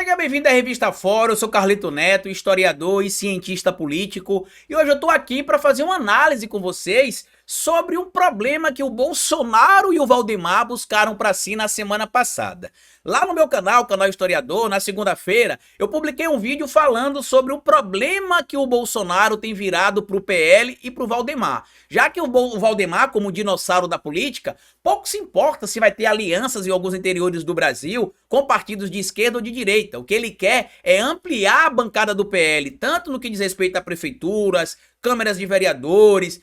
Seja bem-vindo à Revista Fórum, eu sou Carlito Neto, historiador e cientista político, e hoje eu tô aqui para fazer uma análise com vocês sobre um problema que o Bolsonaro e o Valdemar buscaram para si na semana passada. Lá no meu canal, Canal Historiador, na segunda-feira, eu publiquei um vídeo falando sobre o problema que o Bolsonaro tem virado pro PL e pro Valdemar. Já que o Valdemar, como dinossauro da política, pouco se importa se vai ter alianças em alguns interiores do Brasil com partidos de esquerda ou de direita. O que ele quer é ampliar a bancada do PL, tanto no que diz respeito a prefeituras, câmaras de vereadores,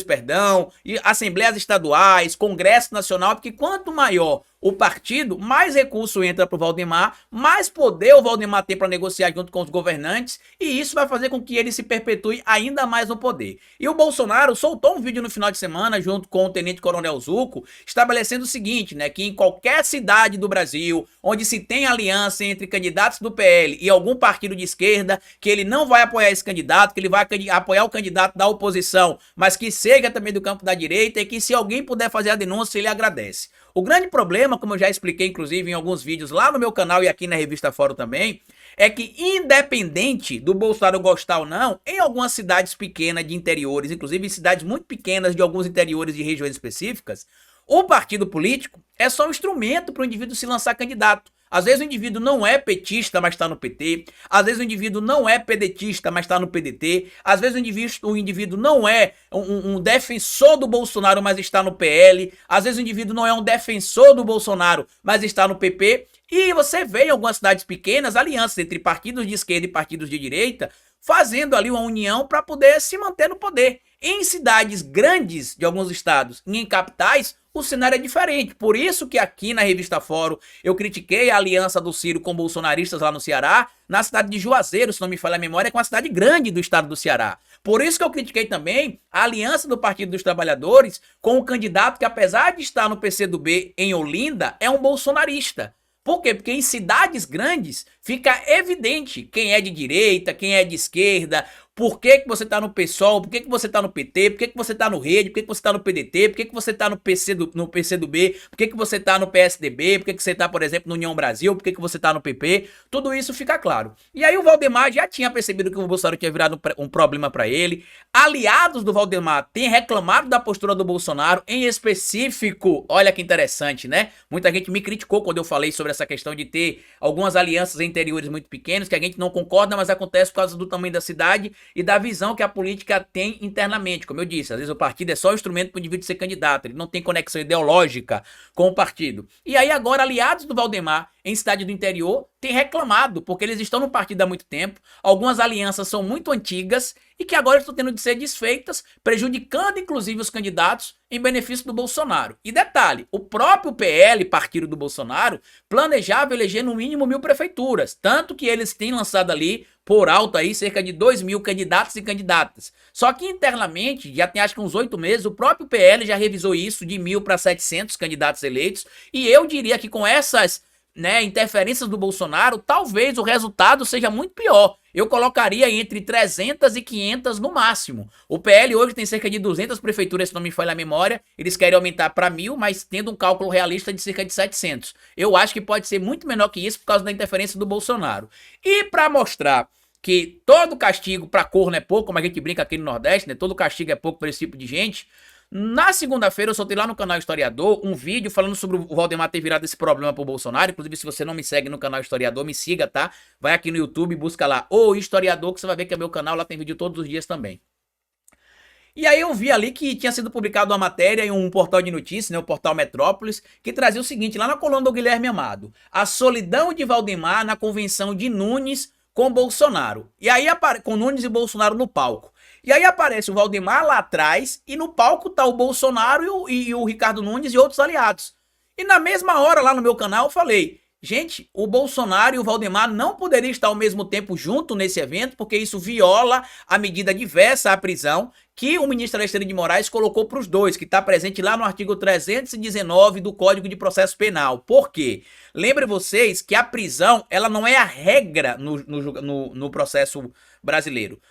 perdão, e assembleias estaduais, Congresso Nacional, porque quanto maior o partido, mais recurso entra para o Valdemar, mais poder o Valdemar tem para negociar junto com os governantes, e isso vai fazer com que ele se perpetue ainda mais no poder. E o Bolsonaro soltou um vídeo no final de semana, junto com o Tenente Coronel Zucco, estabelecendo o seguinte, né, que em qualquer cidade do Brasil, onde se tem aliança entre candidatos do PL e algum partido de esquerda, que ele não vai apoiar esse candidato, que ele vai apoiar o candidato da oposição, mas que seja também do campo da direita, e que se alguém puder fazer a denúncia, ele agradece. O grande problema, como eu já expliquei inclusive em alguns vídeos lá no meu canal e aqui na Revista Fórum também, é que independente do Bolsonaro gostar ou não, em algumas cidades pequenas de interiores, inclusive em cidades muito pequenas de alguns interiores de regiões específicas, o partido político é só um instrumento para o indivíduo se lançar candidato. Às vezes o indivíduo não é petista, mas está no PT. Às vezes o indivíduo não é pedetista, mas está no PDT. Às vezes o indivíduo não é um defensor do Bolsonaro, mas está no PL. Às vezes o indivíduo não é um defensor do Bolsonaro, mas está no PP. E você vê em algumas cidades pequenas alianças entre partidos de esquerda e partidos de direita, fazendo ali uma união para poder se manter no poder. Em cidades grandes de alguns estados e em capitais, o cenário é diferente. Por isso que aqui na Revista Fórum eu critiquei a aliança do Ciro com bolsonaristas lá no Ceará, na cidade de Juazeiro, se não me falha a memória, que é uma cidade grande do estado do Ceará. Por isso que eu critiquei também a aliança do Partido dos Trabalhadores com o candidato que, apesar de estar no PCdoB em Olinda, é um bolsonarista. Por quê? Porque em cidades grandes fica evidente quem é de direita, quem é de esquerda, por que você tá no PSOL, por que você tá no PT, por que você tá no Rede, por que você tá no PDT, por que você tá no PCdoB, por que você tá no PSDB, por que você tá, por exemplo, no União Brasil, por que você tá no PP, tudo isso fica claro. E aí o Valdemar já tinha percebido que o Bolsonaro tinha virado um problema para ele, aliados do Valdemar têm reclamado da postura do Bolsonaro, em específico, olha que interessante, né? Muita gente me criticou quando eu falei sobre essa questão de ter algumas alianças em interiores muito pequenos, que a gente não concorda, mas acontece por causa do tamanho da cidade e da visão que a política tem internamente. Como eu disse, às vezes o partido é só um instrumento para o indivíduo ser candidato, ele não tem conexão ideológica com o partido. E aí agora aliados do Valdemar em cidade do interior têm reclamado, porque eles estão no partido há muito tempo, algumas alianças são muito antigas e que agora estão tendo de ser desfeitas, prejudicando inclusive os candidatos em benefício do Bolsonaro. E detalhe, o próprio PL, partido do Bolsonaro, planejava eleger no mínimo 1.000 prefeituras, tanto que eles têm lançado ali por alto aí cerca de 2.000 candidatos e candidatas. Só que internamente, já tem acho que uns 8 meses, o próprio PL já revisou isso de 1.000 para 700 candidatos eleitos, e eu diria que com essas interferências do Bolsonaro, talvez o resultado seja muito pior. Eu colocaria entre 300 e 500 no máximo. O PL hoje tem cerca de 200 prefeituras, se não me falha a memória. Eles querem aumentar para 1.000, mas tendo um cálculo realista de cerca de 700. Eu acho que pode ser muito menor que isso por causa da interferência do Bolsonaro. E para mostrar que todo castigo para corno é pouco, como a gente brinca aqui no Nordeste, né? Todo castigo é pouco para esse tipo de gente. Na segunda-feira eu soltei lá no canal Historiador um vídeo falando sobre o Valdemar ter virado esse problema pro Bolsonaro. Inclusive, se você não me segue no canal Historiador, me siga, tá? Vai aqui no YouTube, busca lá o Historiador, que você vai ver que é meu canal, lá tem vídeo todos os dias também. E aí eu vi ali que tinha sido publicada uma matéria em um portal de notícias, né, o portal Metrópolis, que trazia o seguinte, lá na coluna do Guilherme Amado: a solidão de Valdemar na convenção de Nunes com Bolsonaro. E aí com Nunes e Bolsonaro no palco. E aí aparece o Valdemar lá atrás e no palco tá o Bolsonaro e o Ricardo Nunes e outros aliados. E na mesma hora lá no meu canal eu falei, gente, o Bolsonaro e o Valdemar não poderiam estar ao mesmo tempo junto nesse evento, porque isso viola a medida diversa à prisão que o ministro Alexandre de Moraes colocou para os dois, que está presente lá no artigo 319 do Código de Processo Penal. Por quê? Lembre vocês que a prisão, ela não é a regra no processo brasileiro.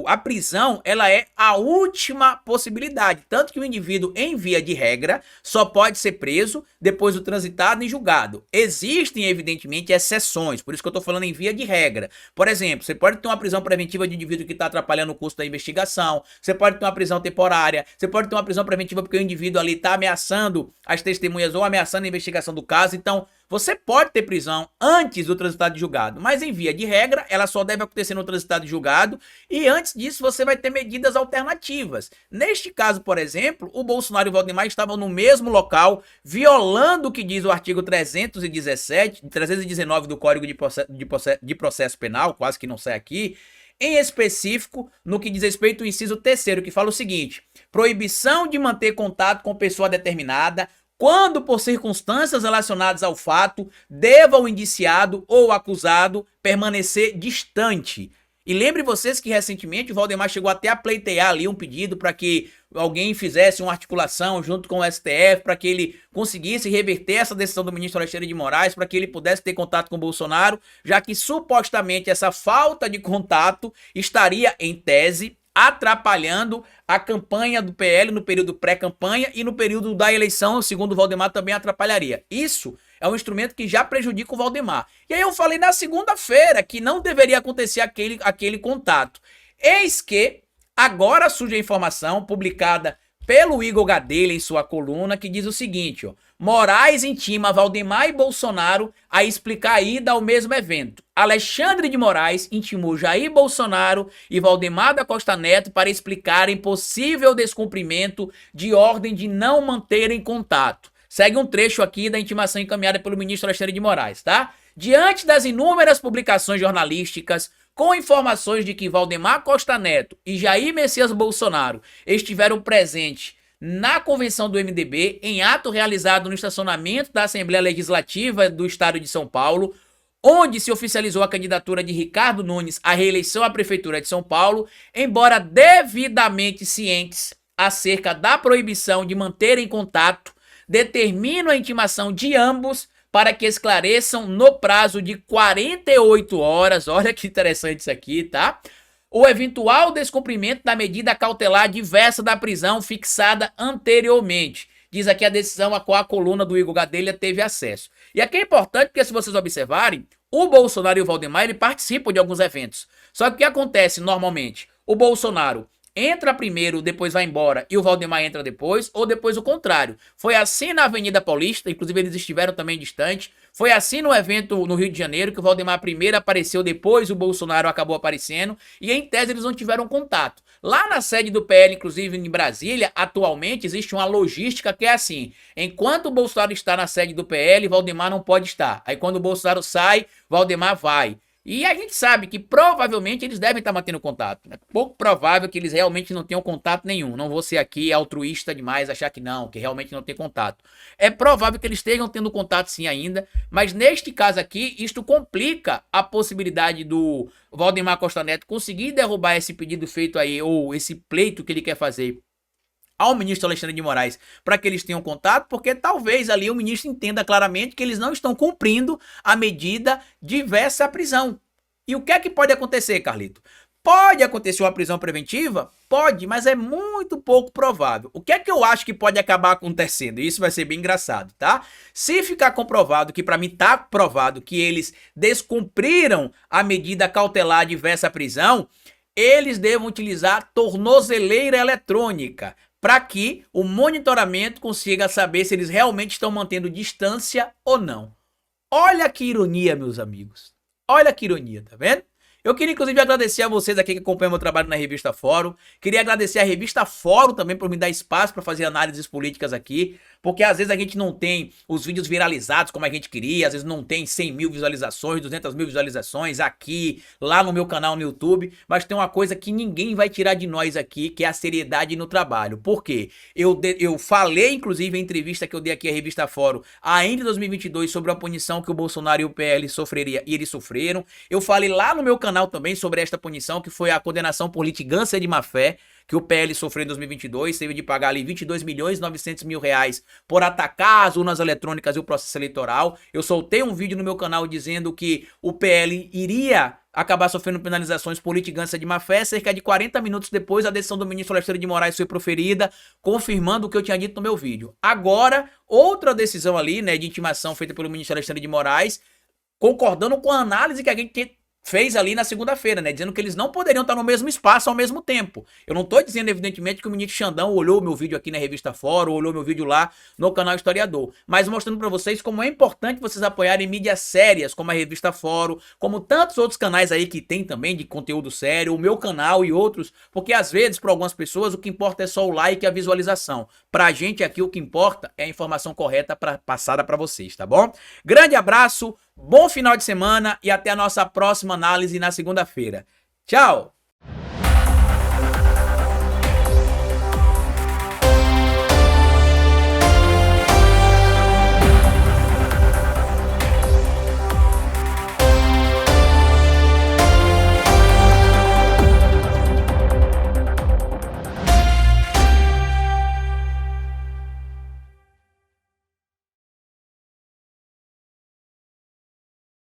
A prisão, ela é a última possibilidade, tanto que o indivíduo, em via de regra, só pode ser preso depois do transitado e julgado. Existem, evidentemente, exceções, por isso que eu estou falando em via de regra. Por exemplo, você pode ter uma prisão preventiva de indivíduo que está atrapalhando o curso da investigação, você pode ter uma prisão temporária, você pode ter uma prisão preventiva porque o indivíduo ali está ameaçando as testemunhas ou ameaçando a investigação do caso. Então, você pode ter prisão antes do transitado de julgado, mas em via de regra, ela só deve acontecer no transitado de julgado e antes disso você vai ter medidas alternativas. Neste caso, por exemplo, o Bolsonaro e o Valdemar estavam no mesmo local, violando o que diz o artigo 319 do Código de Processo Penal, quase que não sai aqui, em específico no que diz respeito ao inciso 3º, que fala o seguinte: proibição de manter contato com pessoa determinada, quando por circunstâncias relacionadas ao fato, deva o indiciado ou acusado permanecer distante. E lembre vocês que recentemente o Valdemar chegou até a pleitear ali um pedido para que alguém fizesse uma articulação junto com o STF, para que ele conseguisse reverter essa decisão do ministro Alexandre de Moraes, para que ele pudesse ter contato com o Bolsonaro, já que supostamente essa falta de contato estaria, em tese, atrapalhando a campanha do PL no período pré-campanha e no período da eleição, segundo o Valdemar, também atrapalharia. Isso é um instrumento que já prejudica o Valdemar. E aí eu falei na segunda-feira que não deveria acontecer aquele contato. Eis que agora surge a informação publicada pelo Igor Gadelha em sua coluna, que diz o seguinte, ó: Moraes intima Valdemar e Bolsonaro a explicar a ida ao mesmo evento. Alexandre de Moraes intimou Jair Bolsonaro e Valdemar da Costa Neto para explicarem possível descumprimento de ordem de não manterem contato. Segue um trecho aqui da intimação encaminhada pelo ministro Alexandre de Moraes, tá? Diante das inúmeras publicações jornalísticas com informações de que Valdemar Costa Neto e Jair Messias Bolsonaro estiveram presentes na convenção do MDB, em ato realizado no estacionamento da Assembleia Legislativa do Estado de São Paulo, onde se oficializou a candidatura de Ricardo Nunes à reeleição à Prefeitura de São Paulo, embora devidamente cientes acerca da proibição de manterem contato, determinam a intimação de ambos para que esclareçam no prazo de 48 horas, olha que interessante isso aqui, tá? O eventual descumprimento da medida cautelar diversa da prisão fixada anteriormente. Diz aqui a decisão a qual a coluna do Igor Gadelha teve acesso. E aqui é importante porque, se vocês observarem, o Bolsonaro e o Valdemar, ele participam de alguns eventos. Só que o que acontece normalmente? O Bolsonaro entra primeiro, depois vai embora, e o Valdemar entra depois, ou depois o contrário. Foi assim na Avenida Paulista, inclusive eles estiveram também distantes. Foi assim no evento no Rio de Janeiro, que o Valdemar primeiro apareceu, depois o Bolsonaro acabou aparecendo, e em tese eles não tiveram contato. Lá na sede do PL, inclusive em Brasília, atualmente existe uma logística que é assim: enquanto o Bolsonaro está na sede do PL, Valdemar não pode estar. Aí quando o Bolsonaro sai, Valdemar vai. E a gente sabe que provavelmente eles devem estar mantendo contato. É pouco provável que eles realmente não tenham contato nenhum. Não vou ser aqui altruísta demais achar que não, que realmente não tem contato. É provável que eles estejam tendo contato sim ainda, mas neste caso aqui, isto complica a possibilidade do Valdemar Costa Neto conseguir derrubar esse pedido feito aí, ou esse pleito que ele quer fazer ao ministro Alexandre de Moraes, para que eles tenham contato, porque talvez ali o ministro entenda claramente que eles não estão cumprindo a medida diversa à prisão. E o que é que pode acontecer, Carlito? Pode acontecer uma prisão preventiva? Pode, mas é muito pouco provável. O que é que eu acho que pode acabar acontecendo? Isso vai ser bem engraçado, tá? Se ficar comprovado, que para mim tá provado, que eles descumpriram a medida cautelar diversa à prisão, eles devem utilizar tornozeleira eletrônica, para que o monitoramento consiga saber se eles realmente estão mantendo distância ou não. Olha que ironia, meus amigos. Olha que ironia, tá vendo? Eu queria, inclusive, agradecer a vocês aqui que acompanham meu trabalho na Revista Fórum. Queria agradecer a Revista Fórum também por me dar espaço para fazer análises políticas aqui, porque às vezes a gente não tem os vídeos viralizados como a gente queria, às vezes não tem 100 mil visualizações, 200 mil visualizações aqui, lá no meu canal no YouTube, mas tem uma coisa que ninguém vai tirar de nós aqui, que é a seriedade no trabalho. Por quê? Eu falei, inclusive, em entrevista que eu dei aqui à Revista Fórum, ainda em 2022, sobre a punição que o Bolsonaro e o PL sofreria, e eles sofreram. Eu falei lá no meu canal canal também sobre esta punição, que foi a condenação por litigância de má-fé, que o PL sofreu em 2022, teve de pagar ali 22 milhões e 900 mil reais por atacar as urnas eletrônicas e o processo eleitoral. Eu soltei um vídeo no meu canal dizendo que o PL iria acabar sofrendo penalizações por litigância de má-fé. Cerca de 40 minutos depois, a decisão do ministro Alexandre de Moraes foi proferida, confirmando o que eu tinha dito no meu vídeo. Agora, outra decisão ali, né, de intimação feita pelo ministro Alexandre de Moraes, concordando com a análise que a gente fez ali na segunda-feira, né, dizendo que eles não poderiam estar no mesmo espaço ao mesmo tempo. Eu não tô dizendo, evidentemente, que o ministro Xandão olhou o meu vídeo aqui na Revista Fórum, olhou meu vídeo lá no canal Historiador, mas mostrando para vocês como é importante vocês apoiarem mídias sérias, como a Revista Fórum, como tantos outros canais aí que tem também de conteúdo sério, o meu canal e outros, porque às vezes, para algumas pessoas, o que importa é só o like e a visualização. Pra gente aqui, o que importa é a informação correta passada para vocês, tá bom? Grande abraço, bom final de semana e até a nossa próxima análise na segunda-feira. Tchau!